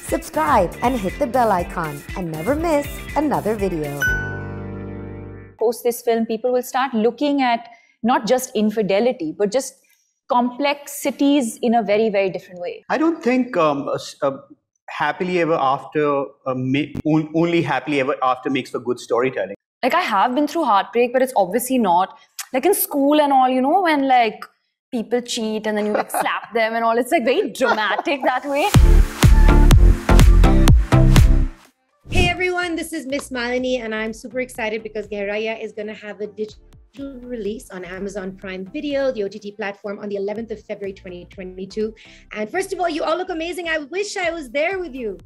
Subscribe and hit the bell icon and never miss another video. Post this film, people will start looking at not just infidelity, but just complexities in a very, very different way. I don't think happily ever after, only happily ever after makes for good storytelling. Like, I have been through heartbreak, but it's obviously not like in school and all, you know, when like people cheat and then you like slap them and all. It's like very dramatic that way. Hey everyone, this is MissMalini and I'm super excited because Gehraiyaan is going to have a digital release on Amazon Prime Video, the OTT platform, on the 11th of February 2022. And first of all, you all look amazing. I wish I was there with you.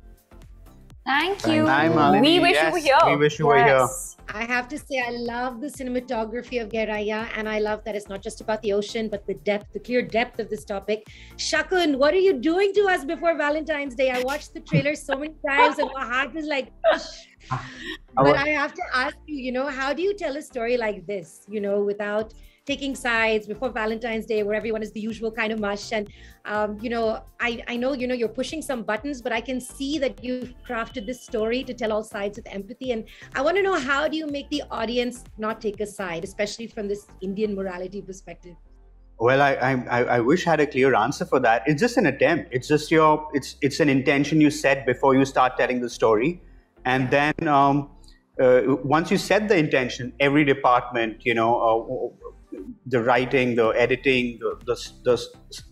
Thank you. Hi, Malini. We wish you were here. We wish you were here. I have to say, I love the cinematography of Gehraiyaan, and I love that it's not just about the ocean, but the depth, the clear depth of this topic. Shakun, what are you doing to us before Valentine's Day? I watched the trailer so many times and my heart was like, but I have to ask you, you know, how do you tell a story like this, you know, without taking sides before Valentine's Day, where everyone is the usual kind of mush? And, you know, I know, you know, you're pushing some buttons, but I can see that you've crafted this story to tell all sides with empathy. And I want to know, how do you make the audience not take a side, especially from this Indian morality perspective? Well, I wish I had a clear answer for that. It's just an attempt. It's just it's an intention you set before you start telling the story. And then once you set the intention, every department, you know, the writing, the editing, the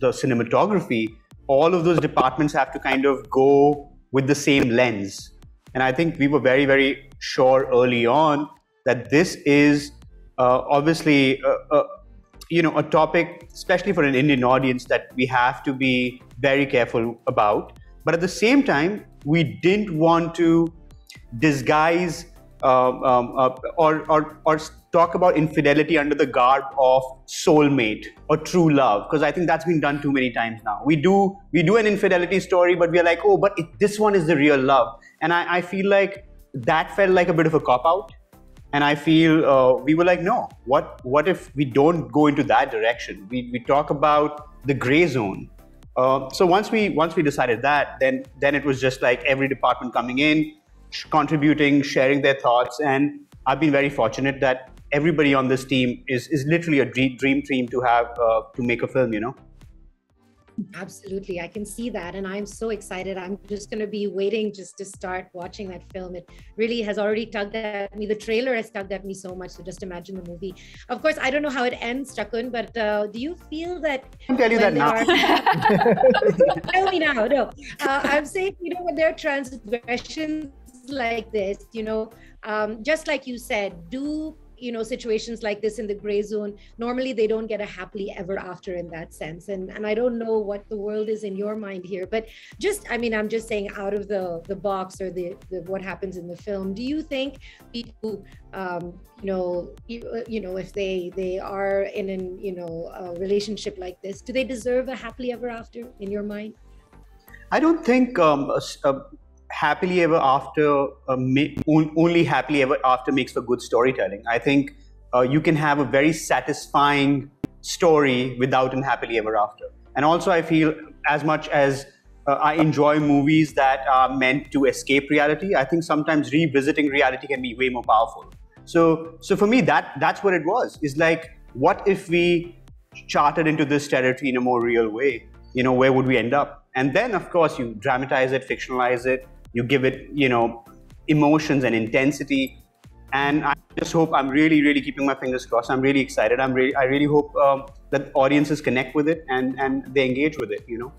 cinematography, all of those departments have to kind of go with the same lens. And I think we were very, very sure early on that this is obviously, you know, a topic, especially for an Indian audience, that we have to be very careful about. But at the same time, we didn't want to disguise or talk about infidelity under the garb of soulmate or true love, because I think that's been done too many times now. We do an infidelity story, but we are like, oh, but this one is the real love. And I feel like that felt like a bit of a cop-out. And I feel we were like, no, what if we don't go into that direction? We talk about the gray zone. So once we decided that, then it was just like every department coming in, contributing, sharing their thoughts. And I've been very fortunate that everybody on this team is literally a dream team to have to make a film, you know. Absolutely, I can see that, and I'm so excited. I'm just going to be waiting just to start watching that film. It really has already tugged at me. The trailer has tugged at me so much, so just imagine the movie. Of course, I don't know how it ends, Shakun, but do you feel that... I'll tell you that now. Tell me now, no. I'm saying, you know, when there are transgressions like this, you know, just like you said, you know, situations like this in the gray zone, normally they don't get a happily ever after in that sense. And I don't know what the world is in your mind here, but just, I mean, I'm just saying, out of the box, or the what happens in the film, do you think people, you know, if they are in an, you know, a relationship like this, do they deserve a happily ever after in your mind? I don't think happily ever after, only happily ever after makes for good storytelling. I think you can have a very satisfying story without an happily ever after. And also I feel, as much as I enjoy movies that are meant to escape reality, I think sometimes revisiting reality can be way more powerful. So for me, that's what it was. It's like, what if we charted into this territory in a more real way? You know, where would we end up? And then, of course, you dramatize it, fictionalize it, you give it, you know, emotions and intensity. And I just hope, I'm really, really keeping my fingers crossed. I'm really excited. I really hope that audiences connect with it and they engage with it, you know.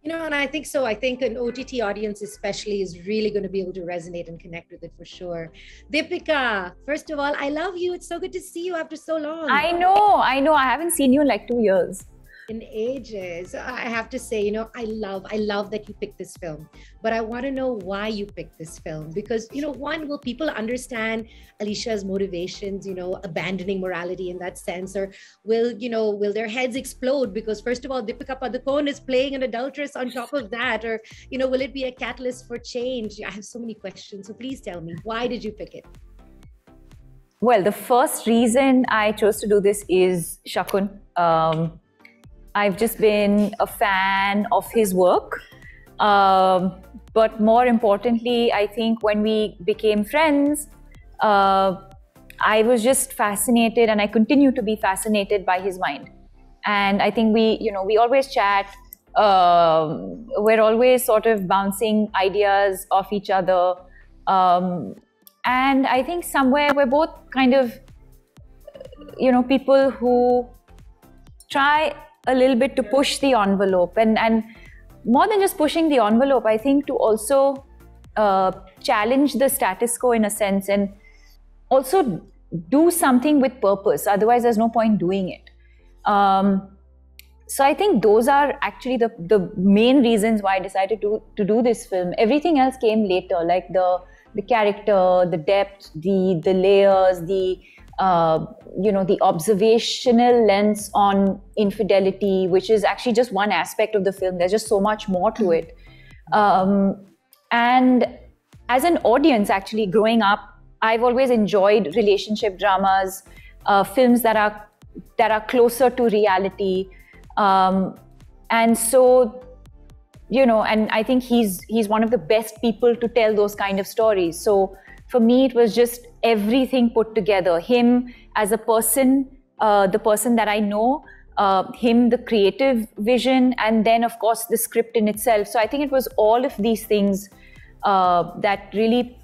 You know, and I think so. I think an OTT audience especially is really going to be able to resonate and connect with it for sure. Deepika, first of all, I love you. It's so good to see you after so long. I know. I haven't seen you in like 2 years. In ages. I have to say, you know, I love that you picked this film, but I want to know why you picked this film, because, you know, one, will people understand Alicia's motivations, you know, abandoning morality in that sense, or will their heads explode because, first of all, Deepika Padukone is playing an adulteress on top of that, or, you know, will it be a catalyst for change? I have so many questions, so please tell me, why did you pick it? Well, the first reason I chose to do this is Shakun. I've just been a fan of his work. But more importantly, I think when we became friends, I was just fascinated, and I continue to be fascinated by his mind. And I think we always chat. We're always sort of bouncing ideas off each other. And I think somewhere we're both kind of, people who try a little bit to push the envelope. And more than just pushing the envelope, I think to also challenge the status quo in a sense, and also do something with purpose. Otherwise, there's no point doing it. So I think those are actually the main reasons why I decided to do this film. Everything else came later, like the character, the depth, the layers, the observational lens on infidelity, which is actually just one aspect of the film. There's just so much more to it. And as an audience, actually growing up, I've always enjoyed relationship dramas, films that are closer to reality. And so, and I think he's one of the best people to tell those kind of stories. So for me, it was just everything put together. Him as a person, the person that I know, him, the creative vision, and then of course the script in itself. So I think it was all of these things that really,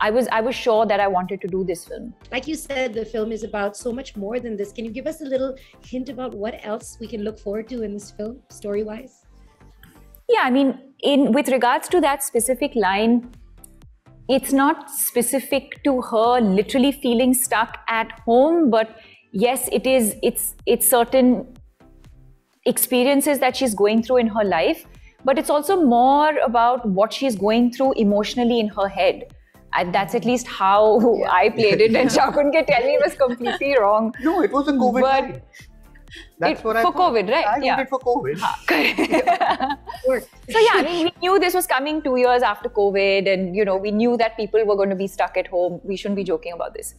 I was sure that I wanted to do this film. Like you said, the film is about so much more than this. Can you give us a little hint about what else we can look forward to in this film, story-wise? Yeah, I mean, with regards to that specific line, it's not specific to her literally feeling stuck at home, but yes, it's certain experiences that she's going through in her life, but it's also more about what she's going through emotionally in her head. And that's at least how I played it, and Shakun can tell me it was completely wrong. No, it was a COVID time. That's what I for thought. COVID, right? I wrote it for COVID. So yeah, I mean, we knew this was coming 2 years after COVID, and we knew that people were going to be stuck at home. We shouldn't be joking about this.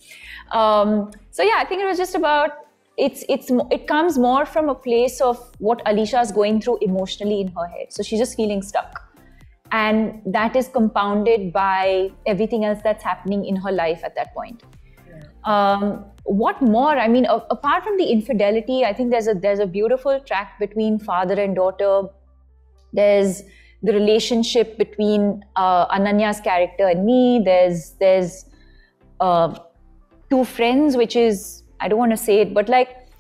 So yeah, I think it was just about it comes more from a place of what Alisha's going through emotionally in her head. So she's just feeling stuck. And that is compounded by everything else that's happening in her life at that point. What more? I mean, apart from the infidelity, I think there's a beautiful track between father and daughter. There's the relationship between Ananya's character and me. There's two friends, which is, I don't want to say it, but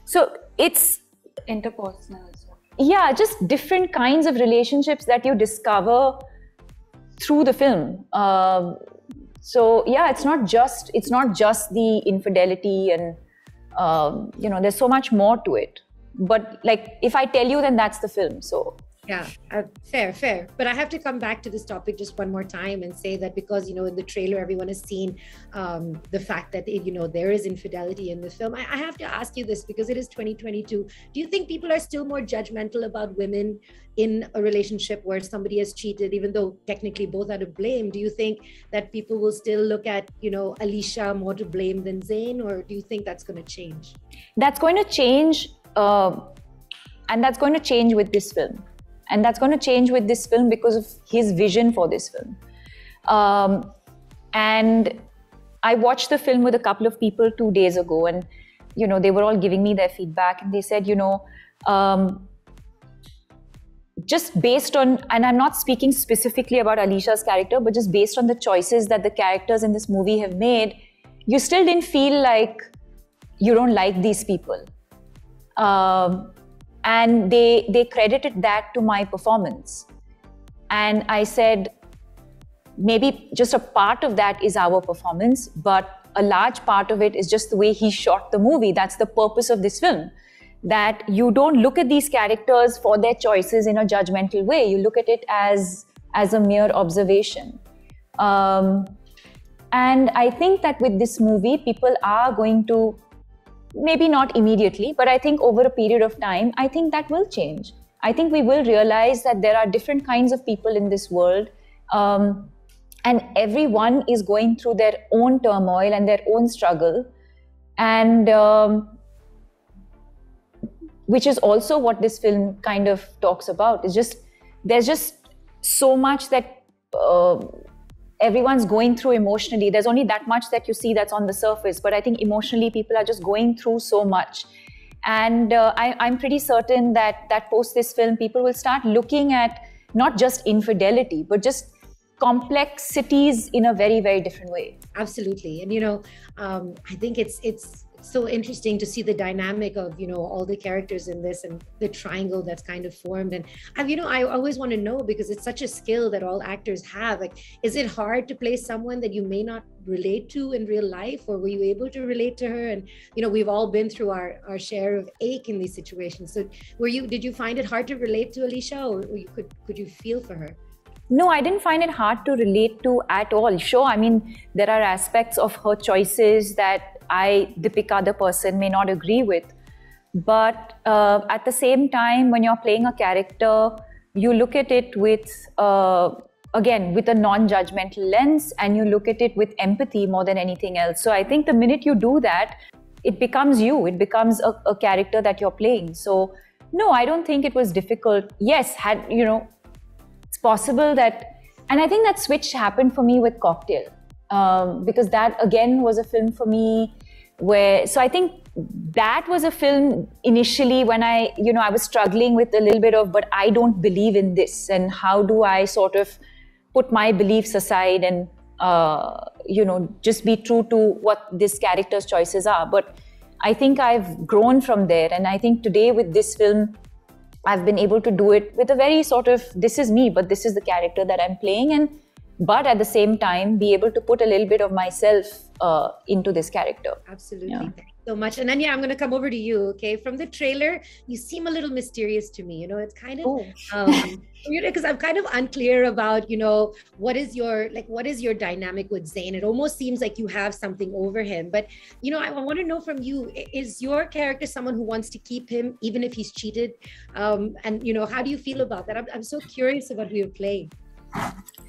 so it's interpersonal as well. Yeah, just different kinds of relationships that you discover through the film. So yeah, it's not just the infidelity, and there's so much more to it. But if I tell you, then that's the film. So yeah, fair. But I have to come back to this topic just one more time and say that because in the trailer everyone has seen the fact that there is infidelity in the film. I have to ask you this because it is 2022. Do you think people are still more judgmental about women in a relationship where somebody has cheated, even though technically both are to blame? Do you think that people will still look at Alisha more to blame than Zain, or do you think that's going to change? That's going to change, and that's going to change with this film. And that's going to change with this film because of his vision for this film. And I watched the film with a couple of people 2 days ago, and they were all giving me their feedback, and they said, just based on, and I'm not speaking specifically about Alisha's character, but just based on the choices that the characters in this movie have made, you still didn't feel like you don't like these people. And they credited that to my performance. And I said, maybe just a part of that is our performance, but a large part of it is just the way he shot the movie. That's the purpose of this film. That you don't look at these characters for their choices in a judgmental way. You look at it as a mere observation. And I think that with this movie, people are going to, maybe not immediately, but I think over a period of time, I think that will change. I think we will realize that there are different kinds of people in this world, and everyone is going through their own turmoil and their own struggle, and which is also what this film kind of talks about. It's just, there's just so much that everyone's going through emotionally. There's only that much that you see that's on the surface, but I think emotionally people are just going through so much. And I'm pretty certain that post this film, people will start looking at not just infidelity, but just complexities in a very, very different way. Absolutely. And, I think it's so interesting to see the dynamic of, all the characters in this and the triangle that's kind of formed. And, I always want to know, because it's such a skill that all actors have. Like, is it hard to play someone that you may not relate to in real life, or were you able to relate to her? And, we've all been through our share of ache in these situations. So did you find it hard to relate to Alicia, or could you feel for her? No, I didn't find it hard to relate to at all. Sure, I mean, there are aspects of her choices that I, Deepika, the person, may not agree with. But at the same time, when you're playing a character, you look at it with, again, with a non-judgmental lens, and you look at it with empathy more than anything else. So I think the minute you do that, it becomes you. It becomes a character that you're playing. So no, I don't think it was difficult. Yes, it's possible that, and I think that switch happened for me with Cocktail, because that again was a film for me where, so I think that was a film initially when I was struggling with a little bit of, but I don't believe in this, and how do I sort of put my beliefs aside and, just be true to what this character's choices are. But I think I've grown from there, and I think today with this film, I've been able to do it with a very sort of, this is me, but this is the character that I'm playing, but at the same time, be able to put a little bit of myself into this character. Absolutely. Yeah. Thank you so much. And Ananya, I'm going to come over to you, okay? From the trailer, you seem a little mysterious to me. It's kind of, because I'm kind of unclear about, what is your dynamic with Zayn? It almost seems like you have something over him. But, I want to know from you, is your character someone who wants to keep him even if he's cheated? And, how do you feel about that? I'm so curious about who you're playing.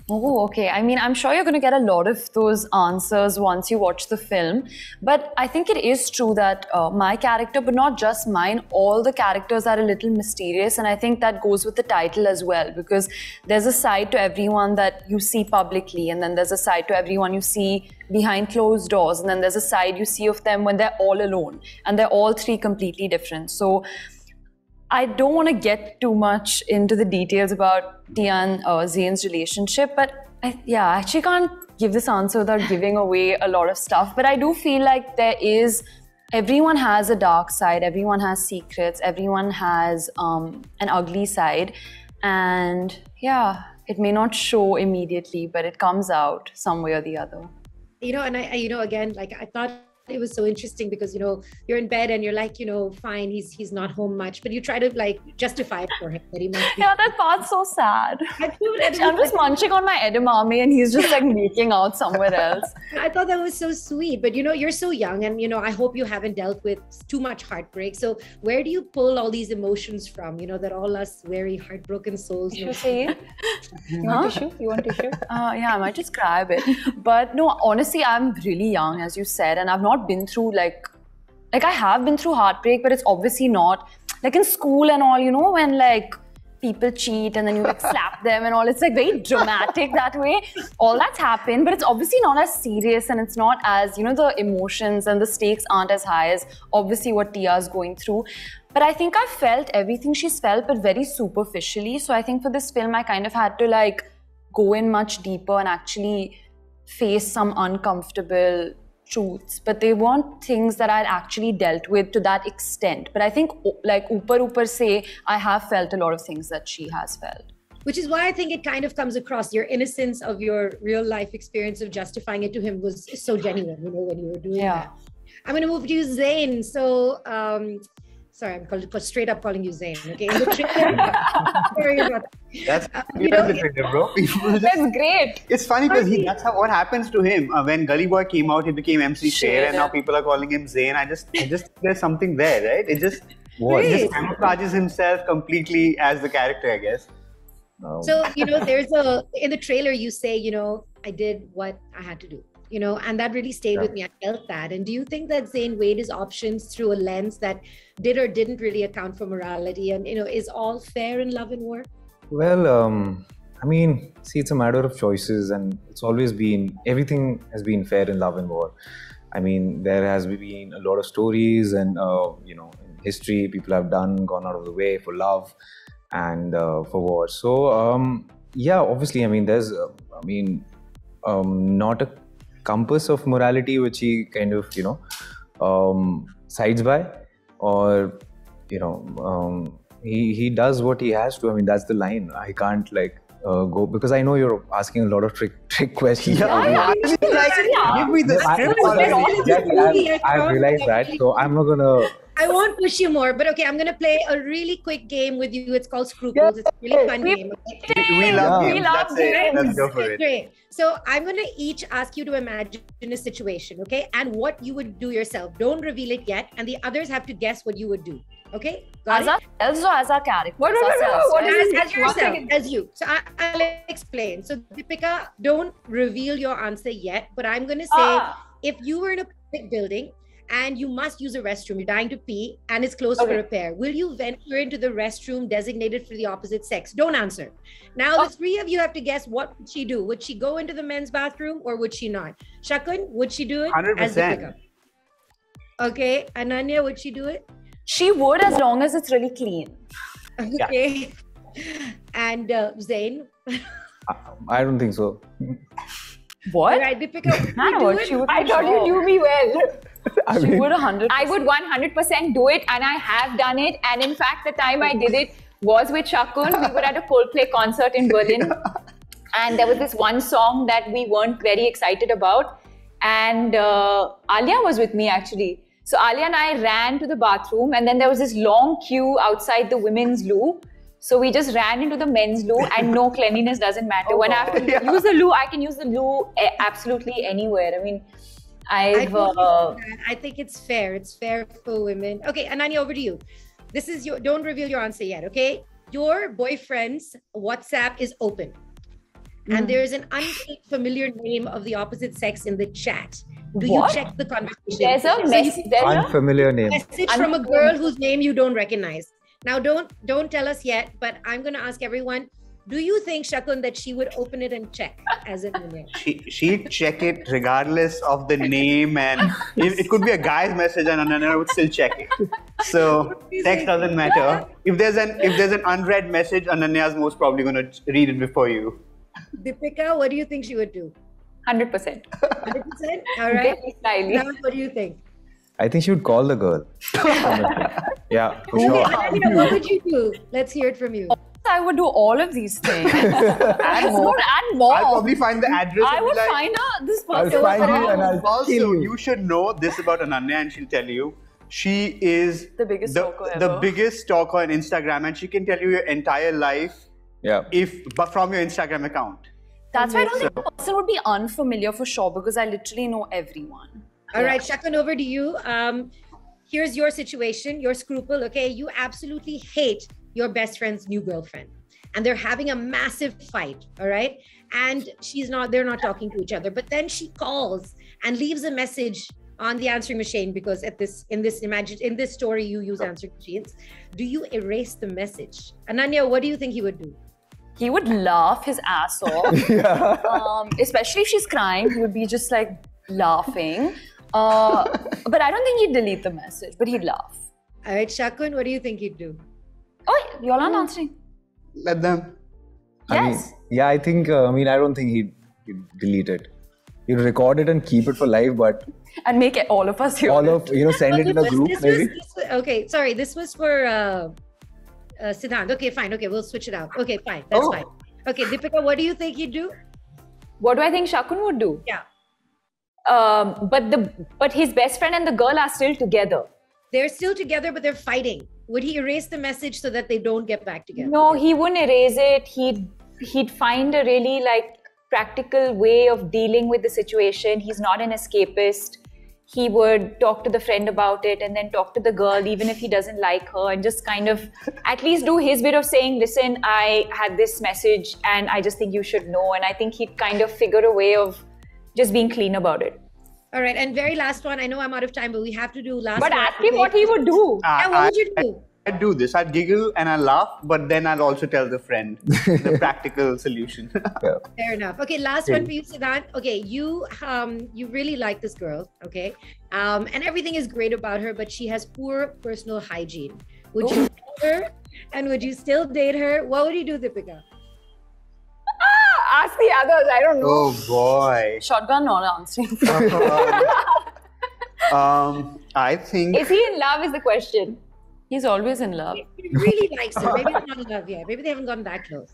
Oh, okay. I mean, I'm sure you're going to get a lot of those answers once you watch the film. But I think it is true that my character, but not just mine, all the characters are a little mysterious. And I think that goes with the title as well, because there's a side to everyone that you see publicly, and then there's a side to everyone you see behind closed doors, and then there's a side you see of them when they're all alone. And they're all three completely different. So I don't want to get too much into the details about Tia and Zayn's relationship, but I actually can't give this answer without giving away a lot of stuff. But I do feel like everyone has a dark side, everyone has secrets, everyone has an ugly side. And yeah, it may not show immediately, but it comes out some way or the other. And again, like I thought, it was so interesting because, you're in bed and you're like, fine, he's not home much, but you try to like justify it for him that he must be. Yeah, that part's so sad. I'm just munching on my edamame and he's just like making out somewhere else. I thought that was so sweet, but you're so young, and I hope you haven't dealt with too much heartbreak. So where do you pull all these emotions from, that all us very heartbroken souls You say it? You want tissue? Yeah, I might just cry a bit. But no, honestly, I'm really young, as you said, and I've not been through like I have been through heartbreak, but it's obviously not like in school and all, when like people cheat and then you like slap them and all. It's like very dramatic that way. All that's happened, but it's obviously not as serious, and it's not as, the emotions and the stakes aren't as high as obviously what Tia's going through. But I think I felt everything she's felt, but very superficially. So I think for this film, I kind of had to like go in much deeper and actually face some uncomfortable truths, but they weren't things that I'd actually dealt with to that extent. But I think like upar se, I have felt a lot of things that she has felt. Which is why I think it kind of comes across. Your innocence of your real life experience of justifying it to him was so genuine, when you were doing that. I'm going to move to you, Zayn. So, sorry, I'm straight up calling you Zayn, okay? In the trailer, sorry about that. That's the trailer, bro. That's great. It's funny because that's what happens to him. When Gully Boy came out, he became MC Sher, and now people are calling him Zayn. I just there's something there, right? It just camouflages himself completely as the character, I guess. So, there's in the trailer you say, I did what I had to do. And that really stayed with me. I felt that. And do you think that Zayn weighed his options through a lens that did or didn't really account for morality? And, is all fair in love and war? Well, I mean, see, it's a matter of choices, and it's always been, everything has been fair in love and war. I mean, there has been a lot of stories, and you know, in history, people have gone out of the way for love and for war. So yeah, obviously, I mean, there's, not a compass of morality which he kind of, you know, sides by, or you know, he does what he has to. I mean, that's the line. I can't like go, because I know you're asking a lot of trick questions. Give me the script already. I realized that, so I'm not gonna. I won't push you more, but okay, I'm going to play a really quick game with you. It's called Scruples. It's a really fun game. Okay? We love Yeah. games. That's it. Let's go for it. Great. So I'm going to each ask you to imagine a situation, okay? And what you would do yourself. Don't reveal it yet. And the others have to guess what you would do. Okay? Got As ourselves or as our character? What as yourself, as you. So I'll explain. So Deepika, don't reveal your answer yet, but I'm going to say, if you were in a public building and you must use a restroom, you're dying to pee and it's closed for repair, will you venture into the restroom designated for the opposite sex? Don't answer. Now the three of you have to guess, what would she do? Would she go into the men's bathroom or would she not? Shakun, would she do it? 100%. As Deepika? Okay. Ananya, would she do it? She would, as long as it's really clean. Okay. And Zain? I don't think so. What? All right, Deepika, I know what she would. I thought you knew me well. She would 100%. I would 100% do it, and I have done it. And in fact, the time I did it was with Shakun. We were at a Coldplay concert in Berlin, and there was this one song that we weren't very excited about. And Alia was with me actually. So Alia and I ran to the bathroom, and then there was this long queue outside the women's loo. So we just ran into the men's loo, and no, cleanliness doesn't matter. When I have to use the loo, I can use the loo absolutely anywhere. I mean, I think it's fair. It's fair for women. Okay, Ananya, over to you. This is your, don't reveal your answer yet, okay? Your boyfriend's WhatsApp is open. And there's an unfamiliar name of the opposite sex in the chat. Do you check the conversation? There's a Unfamiliar name. Message from a girl whose name you don't recognize. Now, don't tell us yet, but I'm going to ask everyone, do you think, Shakun, that she would open it and check as an email? She'd check it regardless of the name, and it could be a guy's message and Ananya would still check it. So text doesn't matter. If there's an unread message, Ananya's most probably going to read it before you. Deepika, what do you think she would do? 100%. 100%? All right. Now, what do you think? I think she would call the girl. Yeah, for sure. Ananya, what would you do? Let's hear it from you. I would do all of these things. and more. I'll probably find the address. I would find this person. I'll find you and I'll Also, kill you. you should know this about Ananya, and she'll tell you. She is The biggest stalker the ever. biggest stalker on Instagram, and she can tell you your entire life but from your Instagram account. That's why I don't think the person would be unfamiliar for sure, because I literally know everyone. All right, Shakun, over to you. Here's your situation, your scruple, okay? You absolutely hate your best friend's new girlfriend, and they're having a massive fight, all right? And they're not talking to each other, but then she calls and leaves a message on the answering machine, because in this story you use answering machines. Do you erase the message? Ananya, what do you think he would do? He would laugh his ass off. Especially if she's crying, he would be just like laughing. But I don't think he'd delete the message, but he'd laugh. All right, Shakun, what do you think he'd do? Oh, you're not answering. Let them. Yes. I think, I don't think he'd delete it. He'd record it and keep it for life, but And make all of us hear it. Send it in a group maybe. Okay, sorry, this was for Siddhant. Okay, fine. Okay, we'll switch it out. Okay, fine. That's fine. Okay, Deepika, what do you think he'd do? What do I think Shakun would do? Yeah. But his best friend and the girl are still together. They're still together, but they're fighting. Would he erase the message so that they don't get back together? No, he wouldn't erase it. He'd find a really practical way of dealing with the situation. He's not an escapist. He would talk to the friend about it and then talk to the girl, even if he doesn't like her, and just kind of at least do his bit of saying, listen, I had this message and I just think you should know. And I think he'd kind of figure a way of just being clean about it. All right, and very last one. I know I'm out of time, but we have to do last But one. ask him what he would do. What would you do? I'd do this. I'd giggle and I'd laugh, but then I'd also tell the friend the practical solution. Yeah. Fair enough. Okay, last one for you, Siddhant. Okay, you really like this girl, okay? And everything is great about her, but she has poor personal hygiene. Would you date her? And would you still date her? What would you do, Deepika? Ask the others. I don't know. Oh boy. Shotgun not answering. I think. Is he in love? Is the question. He's always in love. He really likes her. Maybe they're not in love yet. Maybe they haven't gotten that close.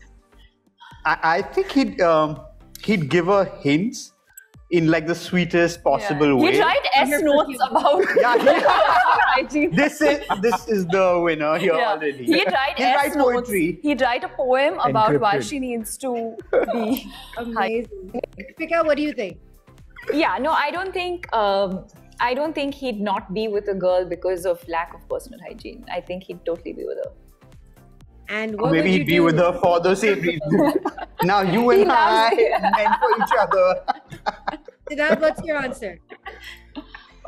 I think he'd give her hints in like the sweetest possible way. He tried notes about hygiene. This is the winner here already. He tried write notes. poetry. He'd write a poem about why Encrypted. she needs to be Amazing. Deepika, what do you think? Yeah, no, I don't think he'd not be with a girl because of lack of personal hygiene. I think he'd totally be with her. And Or what maybe would you he'd be do? with her for the same reason. Now you and I meant for each other. Siddhant, what's your answer?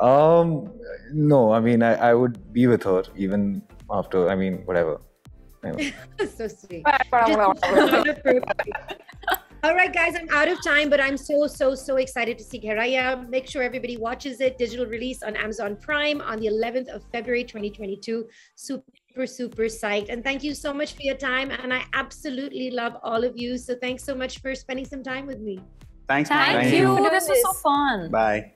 No, I mean, I would be with her even after, I mean, whatever. Anyway. So sweet. All right, guys, I'm out of time, but I'm so excited to see Gehraiyaan. Make sure everybody watches it. Digital release on Amazon Prime on the 11th of February, 2022. Super psyched. And thank you so much for your time. And I absolutely love all of you. So thanks so much for spending some time with me. Thanks, Thank man. you. This was so fun. Bye.